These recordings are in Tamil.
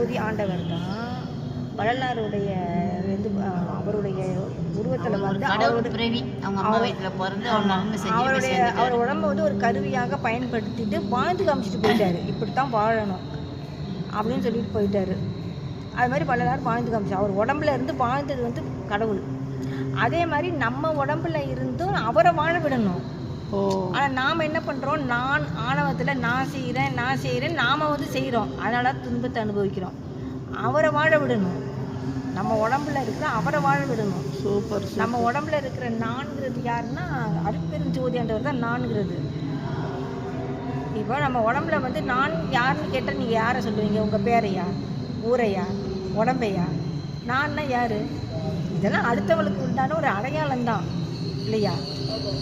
ஜோதி ஆண்டவர் தான் வள்ளலாருடைய வந்து அவருடைய உருவத்தில் வந்து அவருடைய அவர் உடம்பை வந்து ஒரு கருவியாக பயன்படுத்திட்டு வாழ்ந்து காமிச்சிட்டு போயிட்டாரு. இப்படித்தான் வாழணும் அப்படின்னு சொல்லிட்டு போயிட்டாரு. அது மாதிரி வள்ளலார் வாழ்ந்து காமிச்சு அவர் உடம்புல இருந்து வாழ்ந்தது வந்து கடவுள். அதே மாதிரி நம்ம உடம்புல இருந்தும் அவரை வாழ விடணும். ஆனால் நாம் என்ன பண்ணுறோம், நான் ஆணவத்தில் நான் செய்கிறேன் நாம் வந்து செய்கிறோம். அதனால துன்பத்தை அனுபவிக்கிறோம். அவரை வாழ விடணும். நம்ம உடம்புல இருக்கிற அவரை வாழ விடணும். சூப்பர். நம்ம உடம்புல இருக்கிற நான்கிறது யாருன்னா அருட்பெரும் ஜோதி ஆண்டவர் தான் நான்கிறது. இப்போ நம்ம உடம்புல வந்து நான் யாருன்னு கேட்டால் நீங்கள் யாரை சொல்லுவீங்க? உங்கள் பேரையா, ஊரையா, உடம்பையா? நான்னா யார்? இதெல்லாம் அடுத்தவளுக்கு உண்டான ஒரு அடையாளம் தான் இல்லையா?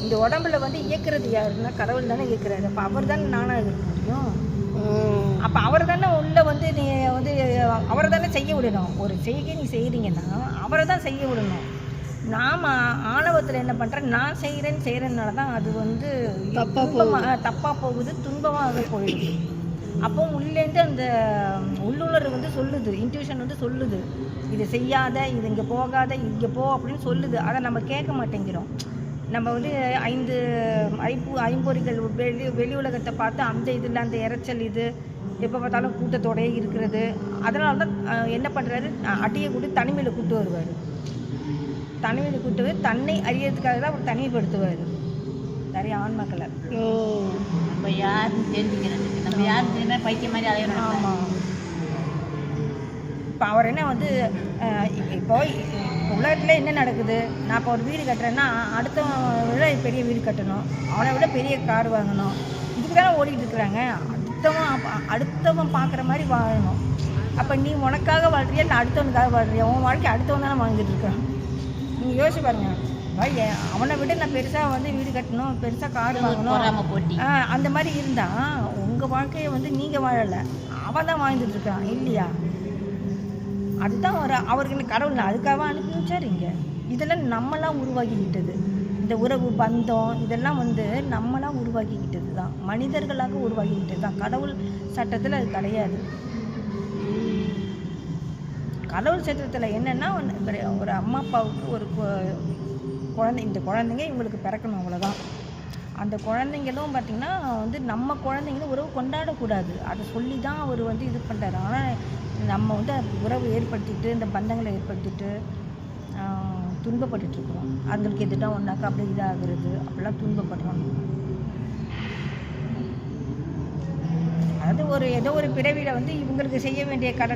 இந்த உடம்புல வந்து இயக்கிறது யாருன்னா கடவுள் தானே இயக்குறாரு. அப்போ அவர் தானே நானாக இருக்க முடியும். அப்போ அவர் தானே உள்ள வந்து நீ வந்து அவரை தானே செய்ய விடணும். ஒரு செய்கை நீ செய்கிறீங்கன்னா அவரை தான் செய்ய விடணும். நாம் ஆணவத்தில் என்ன பண்ணுறேன், நான் செய்கிறேன்னால தான் அது வந்து தப்பாக போகுது, துன்பமாக போயிடுது. அப்போ உள்ளேருந்து அந்த உள்ளுணர்வு வந்து சொல்லுது, இன்ட்யூஷன் வந்து சொல்லுது, இதை செய்யாத, இது இங்கே போகாத, இங்கே போ அப்படின்னு சொல்லுது. அதை நம்ம கேட்க மாட்டேங்கிறோம். நம்ம வந்து ஐம்பொறிகள் வெளி உலகத்தை பார்த்து அந்த இதில் அந்த இறைச்சல் இது எப்போ பார்த்தாலும் கூட்டத்தோடையே இருக்கிறது. அதனால தான் என்ன பண்ணுறாரு, அடியை கூட தனிமையில் கூட்டு வருவார். தனிமையில் கூட்டு வந்து தன்னை அறியறதுக்காக தான் அவர் தனிமைப்படுத்துவார் நிறைய ஆன்மாக்களை. நம்ம யாருன்னு தெரிஞ்சுக்கிறதுக்கு, நம்ம யாருன்னு தெரியுமா பைத்தியம் மாதிரி அலையணும். ஆமாம். இப்போ அவர் என்ன வந்து இப்போ உலகத்தில் என்ன நடக்குது, நான் இப்போ ஒரு வீடு கட்டுறேன்னா அடுத்தவன் விட பெரிய வீடு கட்டணும், அவனை விட பெரிய கார் வாங்கணும், இதுக்கு தானே ஓடிட்டு இருக்கிறாங்க. அடுத்தவன் பார்க்குற மாதிரி வாழணும். அப்போ நீ உனக்காக வாழ்றியா இல்லை அடுத்தவனுக்காக வாழ்றியா? உன் வாழ்க்கை அடுத்தவன் தானே வாழ்ந்துட்டு இருக்கான். நீங்கள் யோசிச்சு பாருங்க. அவனை விட நான் பெருசாக வந்து வீடு கட்டணும், பெருசாக கார் வாங்கணும், அந்த மாதிரி இருந்தால் உங்கள் வாழ்க்கையை வந்து நீங்கள் வாழலை, அவன் தான் வாழ்ந்துட்டு இருக்கான் இல்லையா? அதுதான் அவருக்கு கடவுள் அதுக்காக அனுப்பி வச்சார் இங்கே. இதெல்லாம் நம்மளாம் உருவாக்கிக்கிட்டது. இந்த உறவு பந்தம் இதெல்லாம் வந்து நம்மளாம் உருவாக்கிக்கிட்டது தான், மனிதர்களாக உருவாக்கிக்கிட்டது தான். கடவுள் சட்டத்தில் அது கிடையாது. கடவுள் சட்டத்தில் என்னென்னா ஒரு அம்மா அப்பாவுக்கு ஒரு குழந்தை, இந்த குழந்தைங்க இவங்களுக்கு பிறக்கணும், அவ்வளோதான். அந்த குழந்தைங்களும் பார்த்திங்கன்னா வந்து நம்ம குழந்தைங்களும் உறவு கொண்டாடக்கூடாது, அதை சொல்லி தான் அவர் வந்து இது பண்ணுறாரு. ஆனால் நம்ம வந்து உறவு ஏற்படுத்திட்டு இந்த பந்தங்களை ஏற்படுத்திட்டு துன்பப்பட்டுருக்குறோம். அவங்களுக்கு எதுனா ஒன்றாக்கா அப்படி இதாகிறது, அப்படிலாம் துன்பப்படுறோம். அதாவது ஏதோ ஒரு பிறவியில் வந்து இவங்களுக்கு செய்ய வேண்டிய கடன்